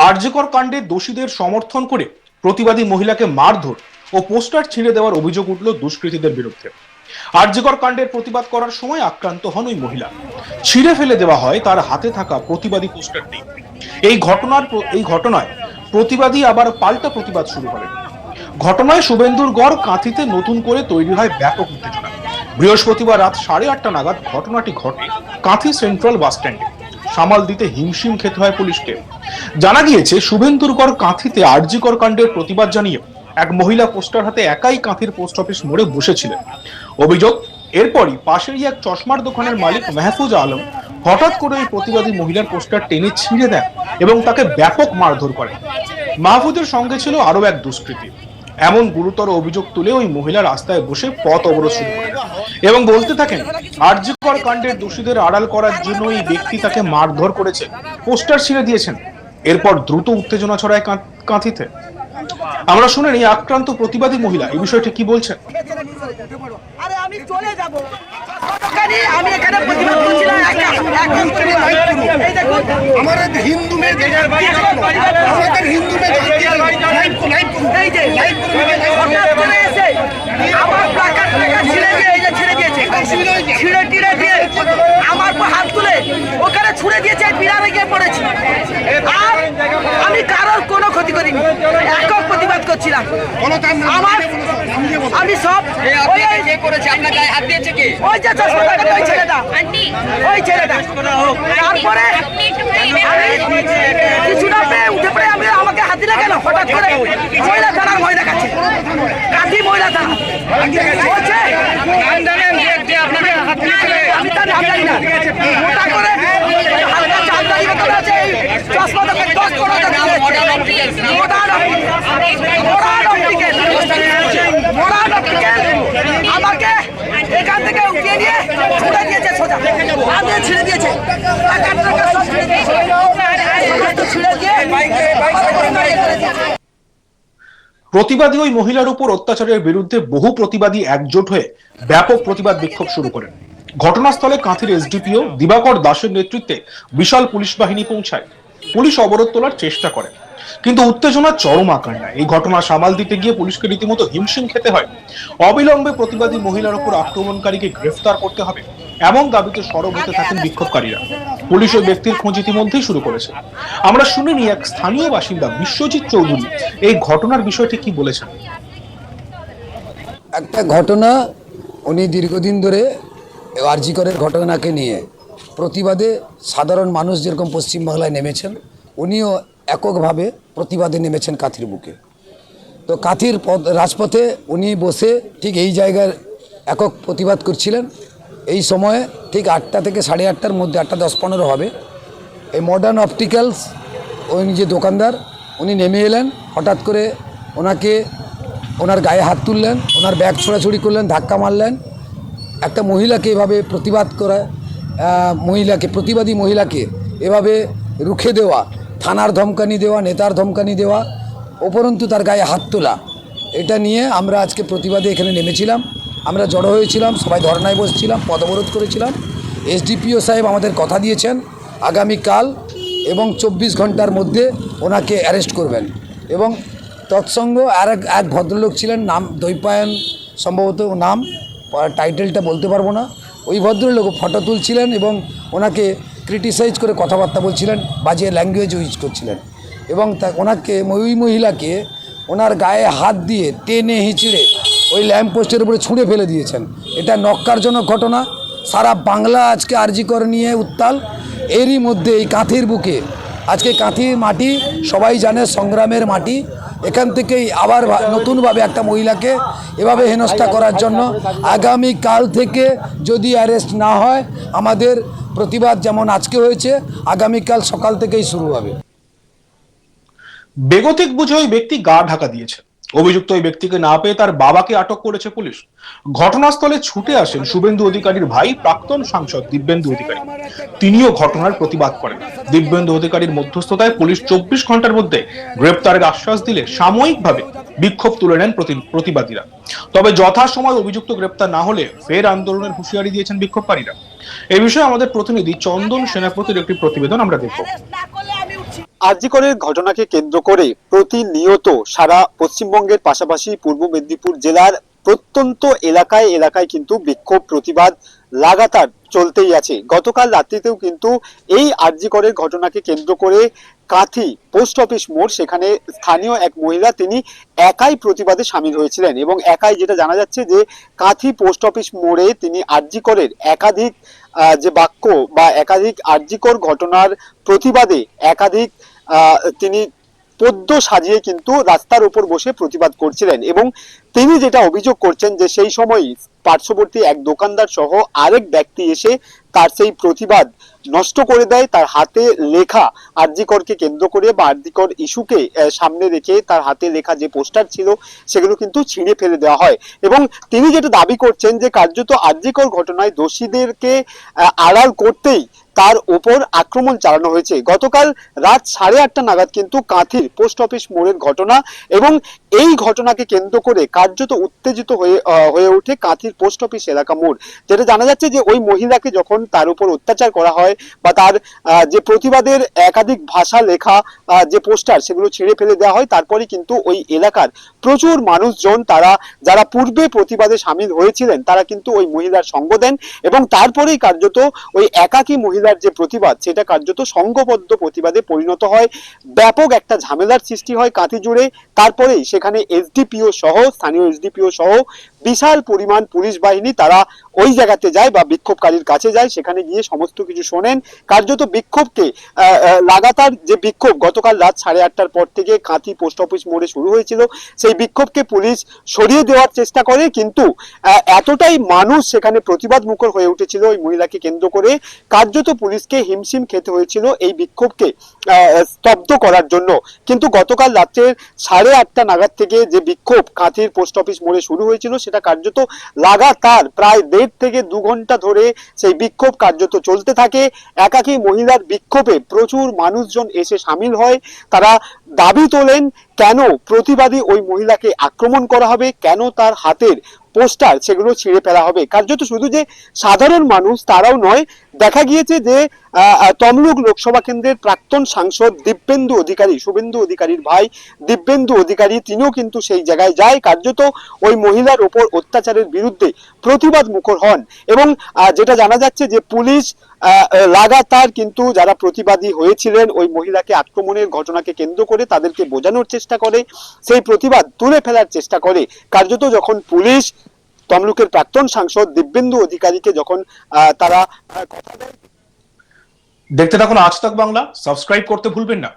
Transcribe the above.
আরজিকর কাণ্ডে দোষীদের সমর্থন করে প্রতিবাদী মহিলাকে মারধর ও পোস্টার ছিঁড়ে দেওয়ার অভিযোগ উঠল দুষ্কৃতীদের বিরুদ্ধে। আরজিকর কাণ্ডের প্রতিবাদ করার সময় আক্রান্ত হন ওই মহিলা। ছিঁড়ে ফেলে দেওয়া হয় তার হাতে থাকা প্রতিবাদী পোস্টারটি। এই ঘটনায় প্রতিবাদী আবার পাল্টা প্রতিবাদ শুরু করেন। ঘটনায় শুভেন্দুর গড় কাঁথিতে নতুন করে তৈরি হয় ব্যাপক উত্তেজনা। বৃহস্পতিবার রাত 8:30 নাগাদ ঘটনাটি ঘটে কাঁথি সেন্ট্রাল বাস স্ট্যান্ডে। সামাল দিতে হিমশিম খেতে হয় পুলিশকে। জানা গিয়েছে শুভেন্দুর গড় কাঁথিতে আরজিকর কাণ্ডের প্রতিবাদ জানিয়ে এক মহিলা পোস্টার হাতে একাই কাঁথির পোস্ট অফিস মোড়ে বসেছিলেন। অভিযোগ, এরপরই পাশেরই এক চশমার দোকানের মালিক মেহফুজ আলম হঠাৎ করে ওই প্রতিবাদী মহিলার পোস্টার টেনে ছিঁড়ে দেন এবং তাকে ব্যাপক মারধর করেন। মাহফুজের সঙ্গে ছিল আরো এক দুষ্কৃতী। এমন গুরুতর অভিযোগ তুলে ওই মহিলা রাস্তায় বসে পথ অবরোধ শুরু করেন এবং বলতে থাকেন, আরজিকর কাণ্ডের দোষীদের আড়াল করার জন্য এই ব্যক্তি তাকে মারধর করেছে, পোস্টার ছিঁড়ে দিয়েছেন। এরপর দ্রুত উত্তেজনা ছড়ায় কাঁথিতে। আমরা শুনে নিই আক্রান্ত প্রতিবাদী মহিলা এই বিষয়টি কি বলছেন। আমার হাত তুলে ওখানে ছুড়ে দিয়েছে, বিড়ালে গিয়ে পড়েছি। আর আমি কারোর কোনো ক্ষতি করিনি, একক প্রতিবাদ করছিলাম। আমি সব করেছি। আপনার গায়ে হাত দিয়েছে কি? ওই যে ওই ছেলেটা, ওই ছেলেটা। তারপরে কিছুটা পেয়ে উঠে পড়ে আমি আমাকে হাত দিলে কেন হঠাৎ করে? মহিলা থানার মহিলা কাছে, কাঁথি মহিলা থানা বলছে আমি তার নাম জানি না। মোটা করে হালকা চালদারি মতো আছে, চশমা তো 10 আমাকে এখান থেকে উঠিয়ে নিয়ে ছুটে দিয়েছে, সোজা আগে ছিঁড়ে দিয়েছে। প্রতিবাদী ওই মহিলার উপর অত্যাচারের বিরুদ্ধে বহু প্রতিবাদী একজোট হয়ে ব্যাপক প্রতিবাদ বিক্ষোভ শুরু করেন। ঘটনাস্থলে কাঁথির এসডিপিও দিবাকর দাসের নেতৃত্বে বিশাল পুলিশ বাহিনী পৌঁছায়। পুলিশ অবরোধ তোলার চেষ্টা করে, কিন্তু উত্তেজনা চরম আকার নেয়। এই ঘটনা সামাল দিতে গিয়ে পুলিশকে রীতিমতো হিমশিম খেতে হয়। অবিলম্বে প্রতিবাদী মহিলার উপর আক্রমণকারীকে গ্রেফতার করতে হবে এমন দাবিতে সরব হতে থাকেন বিক্ষোভকারীরা। পুলিশ ওই ব্যক্তির খোঁজ ইতিমধ্যেই শুরু করেছে। আমরা শুনিনি এক স্থানীয় বাসিন্দা বিশ্বজিৎ চৌধুরী এই ঘটনার বিষয়টি কি বলেছেন। একটা ঘটনা, উনি দীর্ঘদিন ধরে আরজিকরের ঘটনাকে নিয়ে প্রতিবাদে সাধারণ মানুষ যেরকম পশ্চিমবাংলায় নেমেছেন, উনিও এককভাবে প্রতিবাদে নেমেছেন কাঁথির বুকে। তো কাঁথির রাজপথে উনি বসে ঠিক এই জায়গায় একক প্রতিবাদ করছিলেন। এই সময়ে ঠিক 8টা থেকে 8:30টার মধ্যে, 8:10-15 হবে, এই মডার্ন অপটিক্যালস উনি যে দোকানদার, উনি নেমে এলেন। হঠাৎ করে ওনার গায়ে হাত তুললেন, ওনার ব্যাগ ছোড়াছুড়ি করলেন, ধাক্কা মারলেন। একটা মহিলাকে এভাবে প্রতিবাদ করা, প্রতিবাদী মহিলাকে এভাবে রুখে দেওয়া, থানার ধমকানি দেওয়া, নেতার ধমকানি দেওয়া, উপরন্তু তার গায়ে হাত তোলা, এটা নিয়ে আমরা আজকে প্রতিবাদে এখানে নেমেছিলাম। আমরা জড়ো হয়েছিলাম, সবাই ধর্নায় বসছিলাম, পথ অবরোধ করেছিলাম। এসডিপিও সাহেব আমাদের কথা দিয়েছেন আগামীকাল এবং 24 ঘন্টার মধ্যে ওনাকে অ্যারেস্ট করবেন। এবং তৎসঙ্গে এক ভদ্রলোক ছিলেন, নাম দৈপায়ন সম্ভবত নাম, টাইটেলটা বলতে পারবো না। ওই ভদ্রলোক ফটো তুলছিলেন এবং ওনাকে ক্রিটিসাইজ করে কথাবার্তা বলছিলেন, বাজে ল্যাঙ্গুয়েজ ইউজ করছিলেন। এবং ওই মহিলাকে ওনার গায়ে হাত দিয়ে টেনে হিঁচড়ে ওই ল্যাম্পপোস্টের উপরে ছুঁড়ে ফেলে দিয়েছেন। এটা নক্কারজনক ঘটনা। সারা বাংলা আজকে আরজিকর নিয়ে উত্তাল। এরই মধ্যে এই কাঁথির বুকে, আজকে কাঁথির মাটি সবাই জানে সংগ্রামের মাটি, এখান থেকেই আবার নতুনভাবে একটা মহিলাকে এভাবে হেনস্থা করার জন্য আগামীকাল থেকে যদি অ্যারেস্ট না হয়, আমাদের প্রতিবাদ যেমন আজকে হয়েছে আগামীকাল সকাল থেকেই শুরু হবে। বেগতিক বুঝে ওই ব্যক্তি গা ঢাকা দিয়েছে। অভিযুক্ত ওই ব্যক্তিকে না পেয়ে তার বাবাকে আটক করেছে পুলিশ। ঘটনাস্থলে ছুটে আসেন শুভেন্দু অধিকারীর ভাই প্রাক্তন সাংসদ দিব্যেন্দু অধিকারী। তিনিও ঘটনার প্রতিবাদ করেন। দিব্যেন্দু অধিকারীর মধ্যস্থতায় পুলিশ 24 ঘন্টার মধ্যে গ্রেপ্তারের আশ্বাস দিলে সাময়িকভাবে বিক্ষোভ তুলে নেন প্রতিবাদীরা। তবে যথাসময় অভিযুক্ত গ্রেপ্তার না হলে ফের আন্দোলনের হুঁশিয়ারি দিয়েছেন বিক্ষোভকারীরা। এই বিষয়ে আমাদের প্রতিনিধি চন্দন সেনাপতির একটি প্রতিবেদন আমরা দেখব। আর.জি. করের ঘটনাকে কেন্দ্র করে প্রতিনিয়ত সারা পশ্চিমবঙ্গের পাশাপাশি পূর্ব মেদিনীপুর জেলার প্রত্যন্ত এলাকায় এলাকায় কিন্তু বিক্ষোভ প্রতিবাদ লাগাতার চলতেই আছে। গতকাল রাত্রিতেও কিন্তু এই আর.জি. করের ঘটনাকে কেন্দ্র করে কাঁথি পোস্ট অফিস মোড়, সেখানে স্থানীয় এক মহিলা তিনি একাই প্রতিবাদে সামিল হয়েছিলেন এবং একাই, যেটা জানা যাচ্ছে যে কাঁথি পোস্ট অফিস মোড়ে তিনি আর.জি. করের একাধিক যে বাক্য বা একাধিক আর.জি. কর ঘটনার প্রতিবাদে একাধিক তিনি পদ্য সাজিয়ে কিন্তু রাস্তার উপর বসে প্রতিবাদ করছিলেন এবং তিনি যেটা অভিযোগ করছেন যে সেই সময় পার্শ্ববর্তী এক দোকানদার সহ আরেক ব্যক্তি এসে তার সেই প্রতিবাদ নষ্ট করে দেয়। তার হাতে লেখা আর.জি. করকে কেন্দ্র করে বা আর.জি. কর ইস্যুকে সামনে রেখে তার হাতে লেখা যে পোস্টার ছিল সেগুলো কিন্তু ছিঁড়ে ফেলে দেওয়া হয় এবং তিনি যেটা দাবি করছেন যে কার্যত আর.জি. কর ঘটনায় দোষীদেরকে আড়াল করতেই তার ওপর আক্রমণ চালানো হয়েছে। গতকাল রাত 8:30 নাগাদ কিন্তু কাঁথির পোস্ট অফিস মোড়ের ঘটনা এবং এই ঘটনাকে কেন্দ্র করে কার্যত উত্তেজিত হয়ে ওঠে কাঁথির পোস্ট অফিস এলাকা মোড়। যেটা জানা যাচ্ছে যে ওই মহিলাকে যখন তার উপর অত্যাচার করা হয় বা তার যে প্রতিবাদের একাধিক ভাষা লেখা যে পোস্টার সেগুলো ছিঁড়ে ফেলে দেওয়া হয়, তারপরে কিন্তু ওই এলাকার প্রচুর মানুষজন, তারা যারা পূর্বে প্রতিবাদে সামিল হয়েছিলেন, তারা কিন্তু ওই মহিলার সঙ্গ দেন এবং তারপরেই কার্যত ওই একাকী মহিলার যে প্রতিবাদ সেটা কার্যত সংঘবদ্ধ প্রতিবাদে পরিণত হয়। ব্যাপক একটা ঝামেলার সৃষ্টি হয় কাঁথি জুড়ে। তারপরেই সেখানে এসডিপিও সহ, স্থানীয় এসডিপিও সহ বিশাল পরিমাণ পুলিশ বাহিনী তারা ওই জায়গাতে যায় বা বিক্ষোভকারীর কাছে যায়, সেখানে গিয়ে সমস্ত কিছু শোনেন। কার্যত বিক্ষোভকে লাগাতার যে বিক্ষোভ গতকাল রাত 8:30টার পর থেকে কাঁথি পোস্ট অফিস মোড়ে শুরু হয়েছিল, সেই বিক্ষোভকে পুলিশ সরিয়ে দেওয়ার চেষ্টা করে, কিন্তু এতটাই মানুষ সেখানে প্রতিবাদ মুখর হয়ে উঠেছিল ওই মহিলাকে কেন্দ্র করে, কার্যত পুলিশকে হিমশিম খেতে হয়েছিল এই বিক্ষোভকে স্তব্ধ করার জন্য। কিন্তু গতকাল রাত্রে 8:30 নাগাদ থেকে যে বিক্ষোভ কাঁথির পোস্ট অফিস মোড়ে শুরু হয়েছিল সেটা কার্যত লাগাতার প্রায় 1.5 থেকে 2 ঘন্টা ধরে সেই বিক্ষোভ কার্যত চলতে থাকে। একাকী মহিলার বিক্ষোভে প্রচুর মানুষজন এসে সামিল হয়। তারা দাবি তোলেন কেন প্রতিবাদী ওই মহিলাকে আক্রমণ করা হবে, কেন তার হাতের পোস্টার সেগুলো ছিঁড়ে ফেলা হবে। কার্যত শুধু যে সাধারণ মানুষ তারাও নয়, দেখা গিয়েছে যে তমলুক লোকসভা কেন্দ্রের প্রাক্তন সাংসদ দিব্যেন্দু অধিকারী, শুভেন্দু অধিকারীর ভাই দিব্যেন্দু অধিকারী, তিনিও কিন্তু সেই জায়গায় যায়, কার্যত ওই মহিলার ওপর অত্যাচারের বিরুদ্ধে প্রতিবাদ মুখর হন এবং যেটা জানা যাচ্ছে যে পুলিশ লাগাতার কিন্তু যারা প্রতিবাদী হয়েছিলেন ওই মহিলাকে আক্রমণের ঘটনাকে কেন্দ্র করে তাদেরকে বোঝানোর চেষ্টা করে, সেই প্রতিবাদ তুলে ফেলার চেষ্টা করে। কার্যত যখন পুলিশ তমলুকের প্রাক্তন সাংসদ দিব্যেন্দু অধিকারীকে যখন তারা কথা দেয়। দেখতে থাকুন আজ তাক বাংলা, সাবস্ক্রাইব করতে ভুলবেন না।